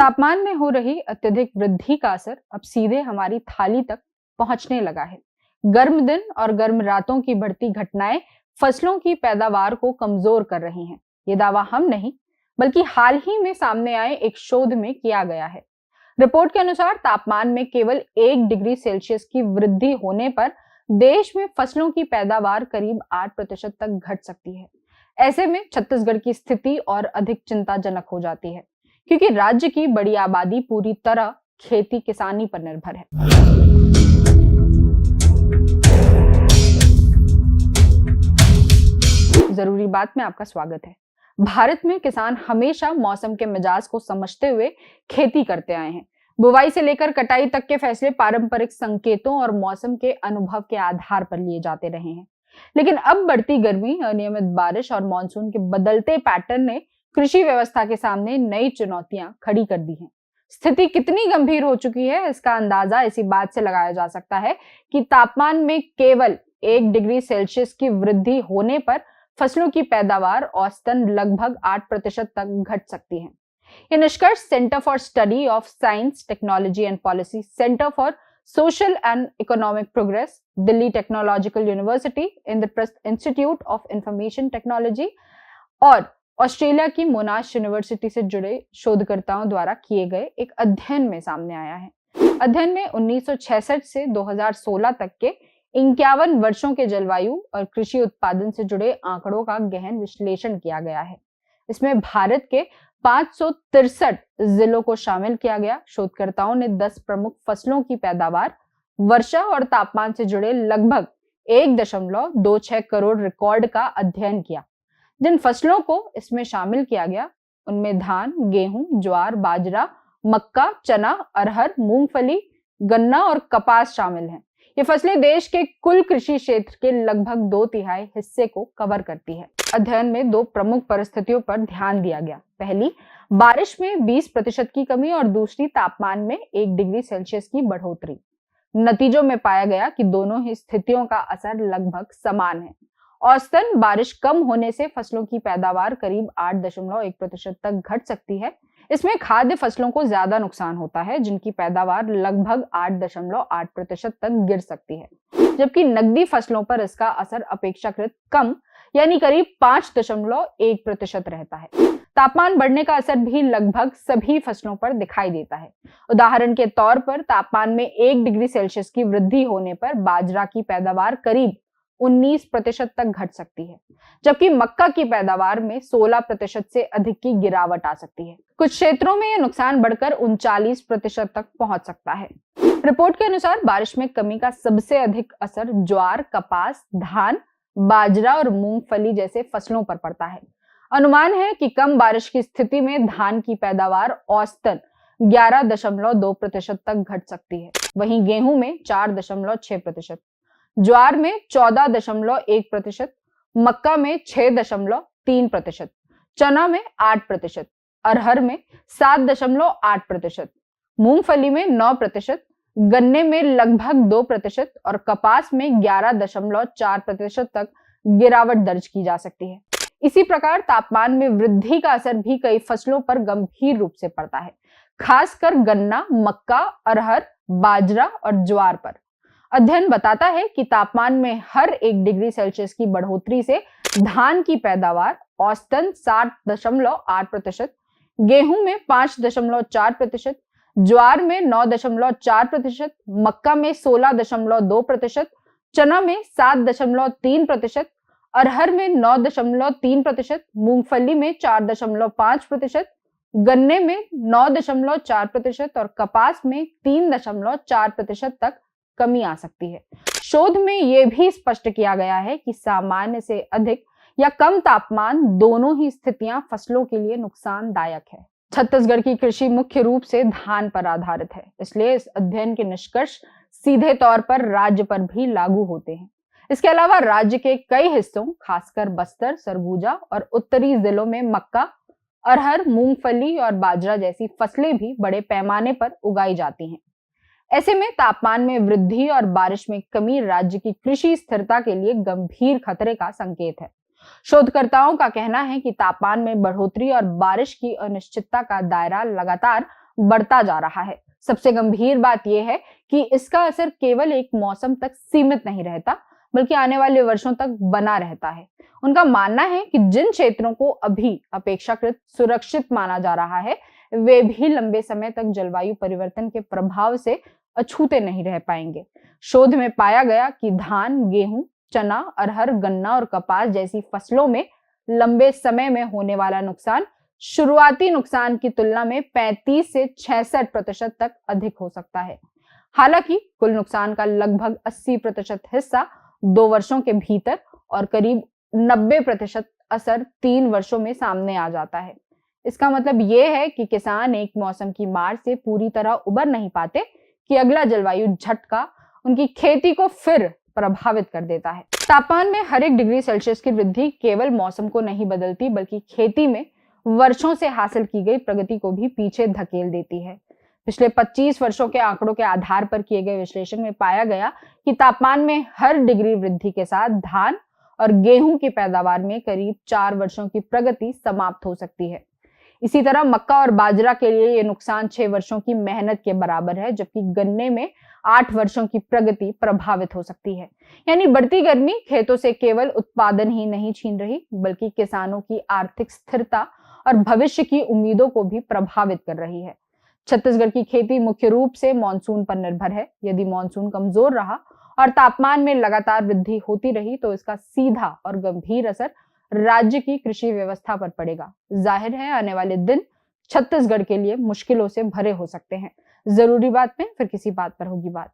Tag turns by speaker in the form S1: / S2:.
S1: तापमान में हो रही अत्यधिक वृद्धि का असर अब सीधे हमारी थाली तक पहुंचने लगा है। गर्म दिन और गर्म रातों की बढ़ती घटनाएं फसलों की पैदावार को कमजोर कर रही हैं। ये दावा हम नहीं, बल्कि हाल ही में सामने आए एक शोध में किया गया है। रिपोर्ट के अनुसार तापमान में केवल 1 डिग्री सेल्सियस की वृद्धि होने पर देश में फसलों की पैदावार करीब 8% तक घट सकती है। ऐसे में छत्तीसगढ़ की स्थिति और अधिक चिंताजनक हो जाती है, क्योंकि राज्य की बड़ी आबादी पूरी तरह खेती किसानी पर निर्भर है। जरूरी बात में आपका स्वागत है। भारत में किसान हमेशा मौसम के मिजाज को समझते हुए खेती करते आए हैं। बुवाई से लेकर कटाई तक के फैसले पारंपरिक संकेतों और मौसम के अनुभव के आधार पर लिए जाते रहे हैं। लेकिन अब बढ़ती गर्मी, अनियमित बारिश और मानसून के बदलते पैटर्न ने कृषि व्यवस्था के सामने नई चुनौतियां खड़ी कर दी हैं। स्थिति कितनी गंभीर हो चुकी है, इसका अंदाजा इसी बात से लगाया जा सकता है कि तापमान में केवल 1 डिग्री सेल्सियस की वृद्धि होने पर फसलों की पैदावार औसतन लगभग 8% तक घट सकती है। यह निष्कर्ष centre for study of science, technology and policy, centre for social and economic progress, Delhi technological university, Indraprastha institute of information technology और ऑस्ट्रेलिया की मोनाश यूनिवर्सिटी से जुड़े शोधकर्ताओं द्वारा किए गए एक अध्ययन में सामने आया है। अध्ययन में 1966 से 2016 तक के 51 वर्षों के जलवायु और कृषि उत्पादन से जुड़े आंकड़ों का गहन विश्लेषण किया गया है। इसमें भारत के 563 जिलों को शामिल किया गया। शोधकर्ताओं ने 10 प्रमुख फसलों की पैदावार, वर्षा और तापमान से जुड़े लगभग 1.26 करोड़ रिकॉर्ड का अध्ययन किया। जिन फसलों को इसमें शामिल किया गया उनमें धान, गेहूं, ज्वार, बाजरा, मक्का, चना, अरहर, मूंगफली, गन्ना और कपास शामिल हैं। ये फसलें देश के कुल कृषि क्षेत्र के लगभग 2/3 हिस्से को कवर करती है। अध्ययन में 2 प्रमुख परिस्थितियों पर ध्यान दिया गया। पहली, बारिश में 20% की कमी और दूसरी, तापमान में 1 डिग्री सेल्सियस की बढ़ोतरी। नतीजों में पाया गया कि दोनों ही स्थितियों का असर लगभग समान है। औसतन बारिश कम होने से फसलों की पैदावार करीब 8.1% तक घट सकती है। इसमें खाद्य फसलों को ज्यादा नुकसान होता है, जिनकी पैदावार लगभग 8.8% तक गिर सकती है, जबकि नकदी फसलों पर इसका असर अपेक्षाकृत कम, यानी करीब 5.1% रहता है। तापमान बढ़ने का असर भी लगभग सभी फसलों पर दिखाई देता है। उदाहरण के तौर पर तापमान में 1 डिग्री सेल्सियस की वृद्धि होने पर बाजरा की पैदावार करीब 19% तक घट सकती है, जबकि मक्का की पैदावार में 16% से अधिक की गिरावट आ सकती है। कुछ क्षेत्रों में यह नुकसान बढ़कर 39% तक पहुंच सकता है। रिपोर्ट के अनुसार बारिश में कमी का सबसे अधिक असर ज्वार, कपास, धान, बाजरा और मूंगफली जैसे फसलों पर पड़ता है। अनुमान है कि कम बारिश की स्थिति में धान की पैदावार औसतन 11.2% तक घट सकती है। वहीं गेहूं में 4.6%, ज्वार में 14.1%, मक्का में 6.3%, चना में 8%, अरहर में 7.8%, मूंगफली में 9%, गन्ने में लगभग 2% और कपास में 11.4% तक गिरावट दर्ज की जा सकती है। इसी प्रकार तापमान में वृद्धि का असर भी कई फसलों पर गंभीर रूप से पड़ता है, खासकर गन्ना, मक्का, अरहर, बाजरा और ज्वार पर। अध्ययन बताता है कि तापमान में हर 1 डिग्री सेल्सियस की बढ़ोतरी से धान की पैदावार औसतन 7.8%, गेहूं में 5.4%, ज्वार में 9.4%, मक्का में 16.2%, चना में 7.3%, अरहर में 9.3%, मूंगफली में 4.5%, गन्ने में 9.4% और कपास में 3.4% तक कमी आ सकती है। शोध में यह भी स्पष्ट किया गया है कि सामान्य से अधिक या कम तापमान दोनों ही स्थितियां फसलों के लिए नुकसानदायक है। छत्तीसगढ़ की कृषि मुख्य रूप से धान पर आधारित है, इसलिए इस अध्ययन के निष्कर्ष सीधे तौर पर राज्य पर भी लागू होते हैं। इसके अलावा राज्य के कई हिस्सों, खासकर बस्तर, सरगुजा और उत्तरी जिलों में मक्का, अरहर, मूंगफली और बाजरा जैसी फसलें भी बड़े पैमाने पर उगाई जाती हैं। ऐसे में तापमान में वृद्धि और बारिश में कमी राज्य की कृषि स्थिरता के लिए गंभीर खतरे का संकेत है। शोधकर्ताओं का कहना है कि तापमान में बढ़ोतरी और बारिश की अनिश्चितता का दायरा लगातार बढ़ता जा रहा है। सबसे गंभीर बात यह है कि इसका असर केवल एक मौसम तक सीमित नहीं रहता, बल्कि आने वाले वर्षों तक बना रहता है। उनका मानना है कि जिन क्षेत्रों को अभी अपेक्षाकृत सुरक्षित माना जा रहा है, वे भी लंबे समय तक जलवायु परिवर्तन के प्रभाव से अछूते नहीं रह पाएंगे। शोध में पाया गया कि धान, गेहूं, चना, अरहर, गन्ना और कपास जैसी फसलों में लंबे समय में होने वाला नुकसान शुरुआती नुकसान की तुलना में 35 से 66% तक अधिक हो सकता है। हालांकि कुल नुकसान का लगभग 80% हिस्सा 2 वर्षों के भीतर और करीब 90% असर 3 वर्षों में सामने आ जाता है। इसका मतलब यह है कि किसान एक मौसम की मार से पूरी तरह उबर नहीं पाते कि अगला जलवायु झटका उनकी खेती को फिर प्रभावित कर देता है। तापमान में हर 1 डिग्री सेल्सियस की वृद्धि केवल मौसम को नहीं बदलती, बल्कि खेती में वर्षों से हासिल की गई प्रगति को भी पीछे धकेल देती है। पिछले 25 वर्षों के आंकड़ों के आधार पर किए गए विश्लेषण में पाया गया कि तापमान में हर डिग्री वृद्धि के साथ धान और गेहूं की पैदावार में करीब 4 वर्षों की प्रगति समाप्त हो सकती है। इसी तरह मक्का और बाजरा के लिए यह नुकसान 6 वर्षों की मेहनत के बराबर है, जबकि गन्ने में 8 वर्षों की प्रगति प्रभावित हो सकती है। यानी बढ़ती गर्मी खेतों से केवल उत्पादन ही नहीं छीन रही, बल्कि किसानों की आर्थिक स्थिरता और भविष्य की उम्मीदों को भी प्रभावित कर रही है। छत्तीसगढ़ की खेती मुख्य रूप से मानसून पर निर्भर है। यदि मानसून कमजोर रहा और तापमान में लगातार वृद्धि होती रही, तो इसका सीधा और गंभीर असर राज्य की कृषि व्यवस्था पर पड़ेगा। जाहिर है आने वाले दिन छत्तीसगढ़ के लिए मुश्किलों से भरे हो सकते हैं। जरूरी बात में फिर किसी बात पर होगी बात।